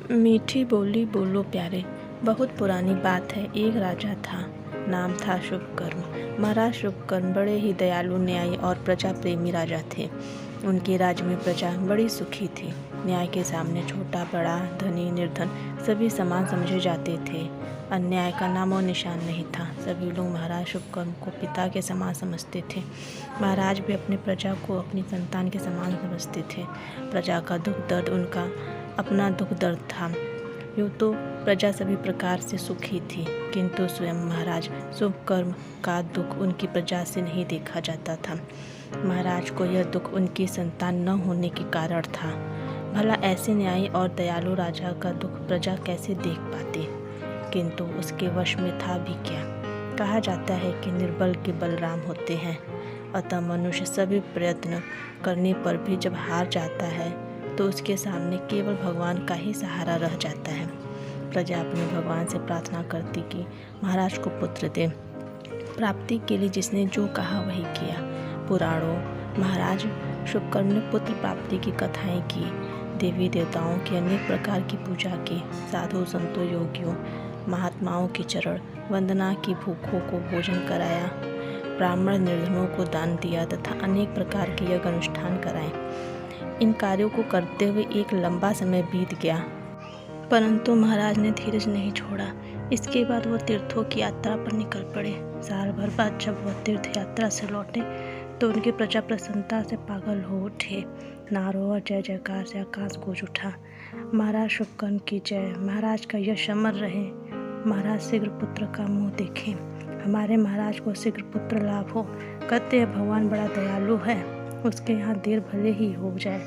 मीठी बोली बोलो प्यारे। बहुत पुरानी बात है। एक राजा था, नाम था शुभकर्म। महाराज शुभकर्म बड़े ही दयालु, न्यायी और प्रजा प्रेमी राजा थे। उनके राज्य में प्रजा बड़ी सुखी थी। न्याय के सामने छोटा बड़ा, धनी निर्धन सभी समान समझे जाते थे। अन्याय का नामो निशान नहीं था। सभी लोग महाराज शुभकर्म को पिता के समान समझते थे। महाराज भी अपने प्रजा को अपनी संतान के समान समझते थे। प्रजा का दुख दर्द उनका अपना दुख दर्द था। यूँ तो प्रजा सभी प्रकार से सुखी थी, किंतु स्वयं महाराज शुभकर्म का दुख उनकी प्रजा से नहीं देखा जाता था। महाराज को यह दुख उनकी संतान न होने के कारण था। भला ऐसे न्यायी और दयालु राजा का दुख प्रजा कैसे देख पाती, किंतु उसके वश में था भी क्या। कहा जाता है कि निर्बल के बलराम होते हैं। अतः मनुष्य सभी प्रयत्न करने पर भी जब हार जाता है तो उसके सामने केवल भगवान का ही सहारा रह जाता है। प्रजा अपने भगवान से प्रार्थना करती कि महाराज को पुत्र दे। प्राप्ति के लिए जिसने जो कहा वही किया। पुराणों महाराज शुभकर्म ने पुत्र प्राप्ति की कथाएं की, देवी देवताओं की अनेक प्रकार की पूजा की, साधु संतों योगियों महात्माओं की चरण वंदना की, भूखों को भोजन कराया, ब्राह्मण निर्धनों को दान दिया तथा अनेक प्रकार के यज्ञ अनुष्ठान कराए। इन कार्यों को करते हुए एक लंबा समय बीत गया, परंतु महाराज ने धीरज नहीं छोड़ा। इसके बाद वह तीर्थों की यात्रा पर निकल पड़े। साल भर बाद जब वह तीर्थ यात्रा से लौटे तो उनकी प्रजा प्रसन्नता से पागल हो उठे। नारों और जय जयकार से आकाश गूंज उठा। महाराज शुभकर्म की जय, महाराज का यश अमर रहे, महाराज शीघ्र पुत्र का मुँह देखें, हमारे महाराज को शीघ्र पुत्र लाभ हो। कहते हैं भगवान बड़ा दयालु है, उसके यहाँ देर भले ही हो जाए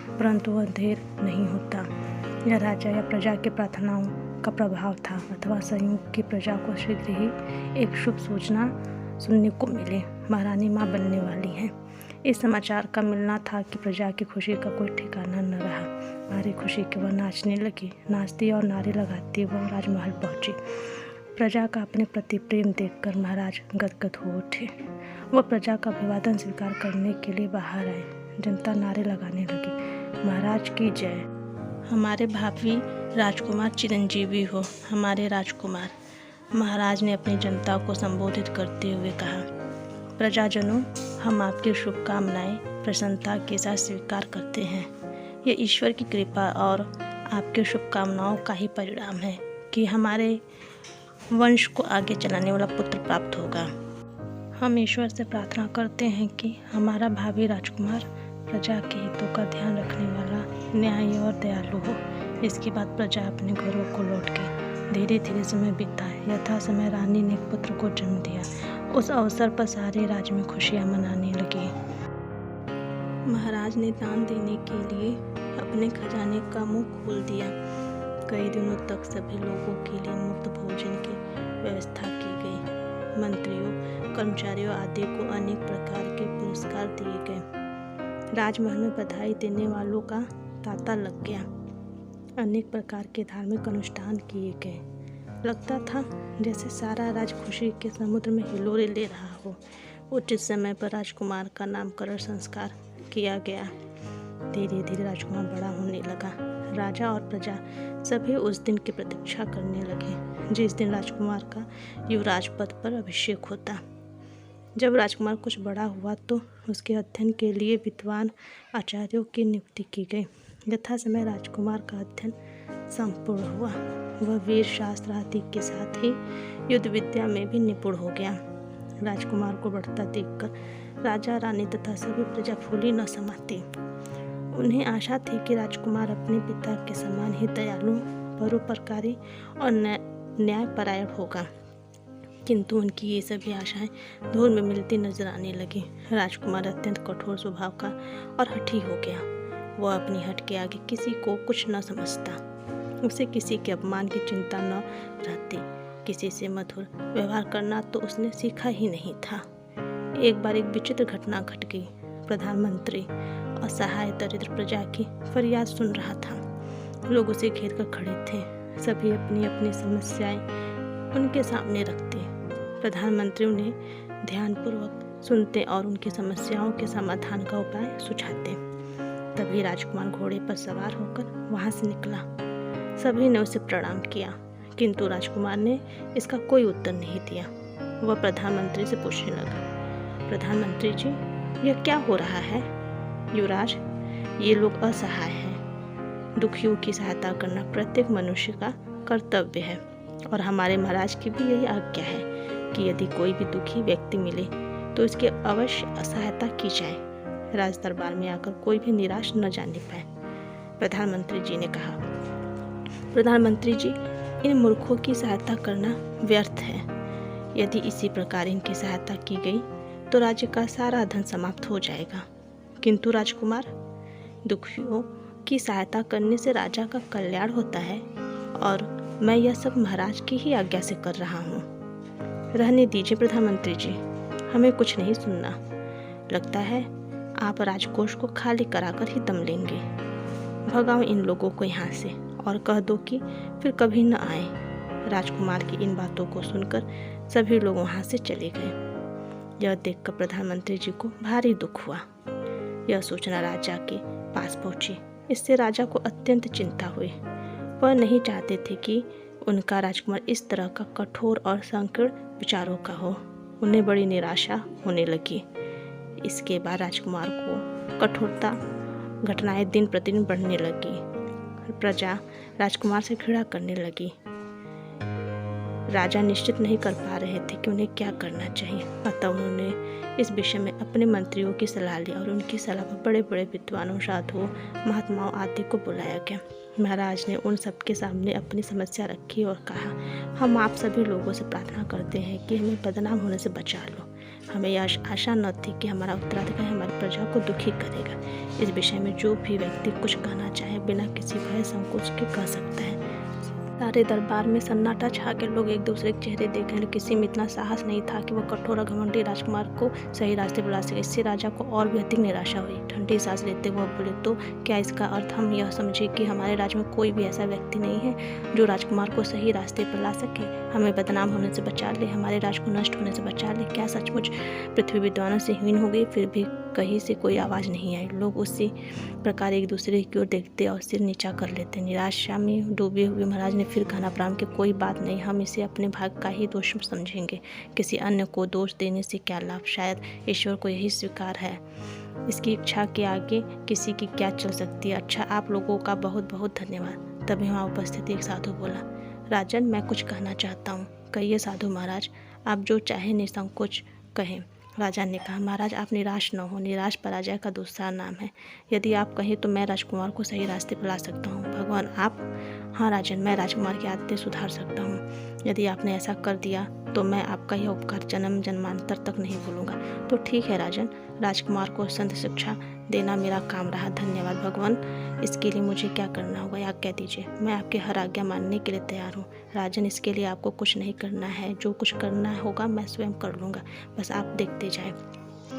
परंतु वह देर नहीं होता। यह राजा या प्रजा की प्रार्थनाओं का प्रभाव था, अथवा संयोग की प्रजा को शीघ्र ही एक शुभ सूचना सुनने को मिले। महारानी माँ बनने वाली हैं। इस समाचार का मिलना था कि प्रजा की खुशी का कोई ठिकाना न रहा। भारी खुशी के वह नाचने लगी। नाचती और नारे लगाती वह राजमहल पहुंची। प्रजा का अपने प्रति प्रेम देखकर महाराज गदगद हो उठे। वह प्रजा का अभिवादन स्वीकार करने के लिए बाहर आए। जनता नारे लगाने लगी, महाराज की जय, हमारे भावी राजकुमार चिरंजीवी हो, हमारे राजकुमार। महाराज ने अपनी जनता को संबोधित करते हुए कहा, प्रजाजनों, हम आपकी शुभकामनाएं प्रसन्नता के साथ स्वीकार करते हैं। यह ईश्वर की कृपा और आपकी शुभकामनाओं का ही परिणाम है कि हमारे वंश को आगे चलाने वाला पुत्र प्राप्त होगा। हम ईश्वर से प्रार्थना करते हैं कि हमारा भावी राजकुमार प्रजा के हितों का ध्यान रखने वाला, न्यायी और दयालु हो। इसके बाद प्रजा अपने घरों को लौट गई। धीरे धीरे समय बीता। यथा समय रानी ने एक पुत्र को जन्म दिया। उस अवसर पर सारे राज्य में खुशियां मनाने लगी। महाराज ने दान देने के लिए अपने खजाने का मुंह खोल दिया। कई दिनों तक सभी लोगों के लिए मुफ्त भोजन की व्यवस्था की गई। मंत्रियों, कर्मचारियों आदि को अनेक प्रकार के पुरस्कार दिए गए। राजमहल में बधाई देने वालों का तांता लग गया। अनेक प्रकार के धार्मिक अनुष्ठान किए गए। लगता था जैसे सारा राज खुशी के समुद्र में हिलोरे ले रहा हो। उचित समय पर राजकुमार का नामकरण संस्कार किया गया। धीरे धीरे राजकुमार बड़ा होने लगा। राजा और प्रजा सभी उस दिन की प्रतीक्षा करने लगे जिस दिन राजकुमार का युवराज पद पर अभिषेक होता। जब राजकुमार कुछ बड़ा हुआ तो उसके अध्ययन के लिए विद्वान आचार्यों की नियुक्ति की गई। यथा समय राजकुमार का अध्ययन संपूर्ण हुआ। वह वीर शास्त्र आदि के साथ ही युद्ध विद्या में भी निपुण हो गया। राजकुमार को बढ़ता देखकर राजा, रानी तथा सभी प्रजा फूली न समाती। उन्हें आशा थी कि राजकुमार अपने पिता के समान ही दयालु, परोपकारी और न्यायपरायण होगा, किंतु उनकी ये सभी आशाएं धूल में मिलती नजर आने लगी। राजकुमार अत्यंत कठोर स्वभाव का और हठी हो गया। वह अपनी हट के आगे किसी को कुछ न समझता। उसे किसी के अपमान की चिंता न रहती। किसी से मधुर व्यवहार करना तो उसने सीखा ही नहीं था। एक बार एक विचित्र घटना घट गई। प्रधानमंत्री असहाय दरिद्र प्रजा की फरियाद सुन रहा था। लोग उसे घेर कर खड़े थे। सभी अपनी अपनी समस्याएं उनके सामने रखते। प्रधानमंत्री उन्हें ध्यानपूर्वक सुनते और उनकी समस्याओं के समाधान का उपाय सुझाते। तभी राजकुमार घोड़े पर सवार होकर वहां से निकला। सभी ने उसे प्रणाम किया, किंतु राजकुमार ने इसका कोई उत्तर नहीं दिया। वह प्रधानमंत्री से पूछने लगा, प्रधानमंत्री जी, यह क्या हो रहा है? युवराज, ये लोग असहाय हैं। दुखियों की सहायता करना प्रत्येक मनुष्य का कर्तव्य है और हमारे महाराज की भी यही आज्ञा है कि यदि कोई भी दुखी व्यक्ति मिले तो इसकी अवश्य सहायता की जाए। राज दरबार में आकर कोई भी निराश न जाने पाए। प्रधानमंत्री जी ने कहा, प्रधानमंत्री जी, इन मूर्खों की सहायता करना व्यर्थ है। यदि इसी प्रकार इनकी सहायता की गई तो राज्य का सारा धन समाप्त हो जाएगा। किंतु राजकुमार, दुखियों की सहायता करने से राजा का कल्याण होता है और मैं यह सब महाराज की ही आज्ञा से कर रहा हूँ। रहने दीजिए प्रधानमंत्री जी, हमें कुछ नहीं सुनना। लगता है आप राजकोष को खाली कराकर ही दम लेंगे। भगाओ इन लोगों को यहाँ से और कह दो कि फिर कभी न आए। राजकुमार की इन बातों को सुनकर सभी लोग वहाँ से चले गए। यह देखकर प्रधानमंत्री जी को भारी दुख हुआ। यह सूचना राजा के पास पहुंची। इससे राजा को अत्यंत चिंता हुई। वह नहीं चाहते थे कि उनका राजकुमार इस तरह का कठोर और संकीर्ण विचारों का हो। उन्हें बड़ी निराशा होने लगी। इसके बाद राजकुमार को कठोरता घटनाएं दिन प्रतिदिन बढ़ने लगी। प्रजा राजकुमार से घृणा करने लगी। राजा निश्चित नहीं कर पा रहे थे कि उन्हें क्या करना चाहिए। अतः उन्होंने इस विषय में अपने मंत्रियों की सलाह ली और उनकी सलाह पर बड़े बड़े विद्वानों, साधुओं, महात्माओं आदि को बुलाया गया। महाराज ने उन सबके सामने अपनी समस्या रखी और कहा, हम आप सभी लोगों से प्रार्थना करते हैं कि हमें बदनाम होने से बचा लो। हमें यह आशा न थी कि हमारा उत्तराधिकारी हमारी प्रजा को दुखी करेगा। इस विषय में जो भी व्यक्ति कुछ कहना चाहे बिना किसी भय संकोच के कह सकता है। सारे दरबार में सन्नाटा छा के लोग एक दूसरे के चेहरे देख रहे। किसी में इतना साहस नहीं था कि वह कठोर और घमंडी राजकुमार को सही रास्ते पर ला सके। इससे राजा को और भी अधिक निराशा हुई। ठंडी सांस लेते हुए बोले, तो क्या इसका अर्थ हम यह समझे कि हमारे राज्य में कोई भी ऐसा व्यक्ति नहीं है जो राजकुमार को सही रास्ते पर ला सके, हमें बदनाम होने से बचा ले, हमारे राज्य को नष्ट होने से बचा ले? क्या सचमुच पृथ्वी विद्वानों से हीन हो गई? फिर भी कहीं से कोई आवाज़ नहीं आई। लोग उसी प्रकार एक दूसरे की ओर देखते और सिर नीचा कर लेते। निराशा में डूबे हुए महाराज ने फिर कहना प्रारंभ किया, कोई बात नहीं, हम इसे अपने भाग्य का ही दोष समझेंगे। किसी अन्य को दोष देने से क्या लाभ? शायद ईश्वर को यही स्वीकार है। इसकी इच्छा के आगे किसी की क्या चल सकती है। अच्छा, आप लोगों का बहुत बहुत धन्यवाद। तभी वहाँ उपस्थित एक साधु बोला, राजन, मैं कुछ कहना चाहता हूँ। कहिए साधु महाराज, आप जो चाहे निसंकोच कहें। राजा ने कहा, महाराज आप निराश न हो। निराश पराजय का दूसरा नाम है। यदि आप कहें तो मैं राजकुमार को सही रास्ते पर ला सकता हूँ। भगवान आप? हाँ राजन, मैं राजकुमार की आदतें सुधार सकता हूँ। यदि आपने ऐसा कर दिया तो मैं आपका यह उपकार जन्म जन्मांतर तक नहीं भूलूंगा। तो ठीक है राजन, राजकुमार को संत शिक्षा देना मेरा काम रहा। धन्यवाद भगवान। इसके लिए मुझे क्या करना होगा आज्ञा दीजिए। मैं आपके हर आज्ञा मानने के लिए तैयार हूँ। राजन, इसके लिए आपको कुछ नहीं करना है। जो कुछ करना होगा मैं स्वयं कर लूँगा, बस आप देखते जाएं।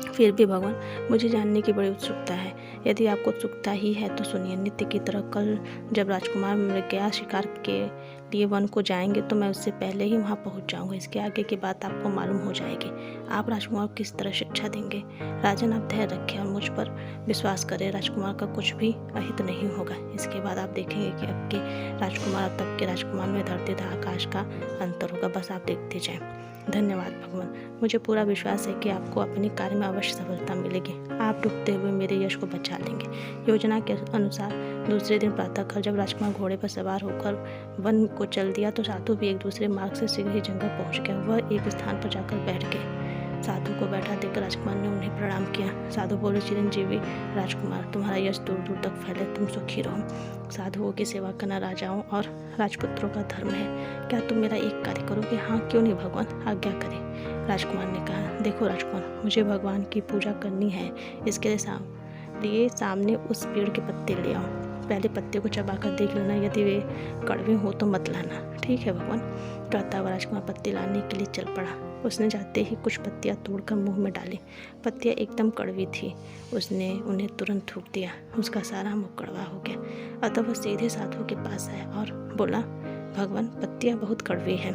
फिर भी भगवान, मुझे जानने की बड़ी उत्सुकता है। यदि आपको उत्सुकता ही है तो सुनिए। नित्य की तरह कल जब राजकुमार मृगया शिकार के लिए वन को जाएंगे तो मैं उससे पहले ही वहां पहुंच जाऊंगा। इसके आगे की बात आपको मालूम हो जाएगी। आप राजकुमार को किस तरह शिक्षा देंगे? राजन, आप धैर्य रखें और मुझ पर विश्वास करें। राजकुमार का कुछ भी अहित नहीं होगा। इसके बाद आप देखेंगे कि अब के राजकुमार और तब के राजकुमार में धरती तथा आकाश का अंतर होगा। बस आप देखते जाएं। धन्यवाद भगवान। मुझे पूरा विश्वास है कि आपको अपने कार्य में अवश्य सफलता मिलेगी। आप डूबते हुए मेरे यश को बचा लेंगे। योजना के अनुसार दूसरे दिन प्रातःकाल जब राजकुमार घोड़े पर सवार होकर वन को चल दिया तो साधु भी एक दूसरे मार्ग से शीघ्र ही जंगल पहुंच गया। वह एक स्थान पर जाकर बैठ गए। साधु को बैठा देखकर राजकुमार ने उन्हें प्रणाम किया। साधु बोले, चिरंजीवी राजकुमार, तुम्हारा यश दूर दूर तक फैले, तुम सुखी रहो। साधुओं की सेवा करना राजाओं और राजपुत्रों का धर्म है। क्या तुम मेरा एक कार्य करोगे? हाँ, क्यों नहीं भगवान, आज्ञा करें। राजकुमार ने कहा, देखो राजकुमार, मुझे भगवान की पूजा करनी है। इसके लिए सामने उस पेड़ के पत्ते ले आओ। पहले पत्ते को चबाकर देख लेना, यदि वे कड़वे हो तो मत लाना। ठीक है भगवान। कहता हुआ राजकुमार पत्ते लाने के लिए चल पड़ा। उसने जाते ही कुछ पत्तियां तोड़कर मुंह में डाली। पत्तियां एकदम कड़वी थी। उसने उन्हें तुरंत थूक दिया। उसका सारा मुंह कड़वा हो गया। अतः वह सीधे साधु के पास आया और बोला, भगवान, पत्तियां बहुत कड़वी हैं।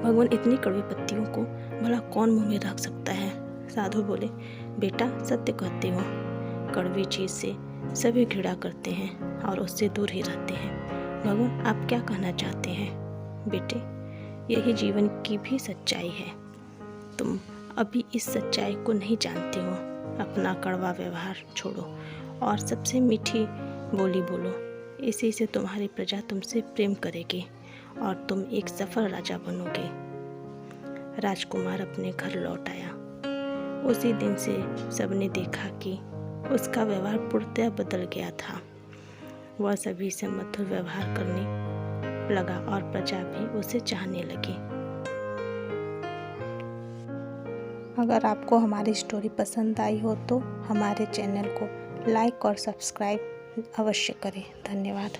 भगवान, इतनी कड़वी पत्तियों को भला कौन मुंह में रख सकता है? साधु बोले, बेटा, सत्य कहते हो। कड़वी चीज़ से सभी घृणा करते हैं और उससे दूर ही रहते हैं। भगवान आप क्या कहना चाहते हैं? बेटे, यही जीवन की भी सच्चाई है। तुम अभी इस सच्चाई को नहीं जानते हो। अपना कड़वा व्यवहार छोड़ो और सबसे मीठी बोली बोलो। इसी से तुम्हारी प्रजा तुमसे प्रेम करेगी और तुम एक सफल राजा बनोगे। राजकुमार अपने घर लौट आया। उसी दिन से सबने देखा कि उसका व्यवहार पूर्णतः बदल गया था। वह सभी से मधुर व्यवहार करने लगा और प्रजा भी उसे चाहने लगी। अगर आपको हमारी स्टोरी पसंद आई हो तो हमारे चैनल को लाइक और सब्सक्राइब अवश्य करें। धन्यवाद।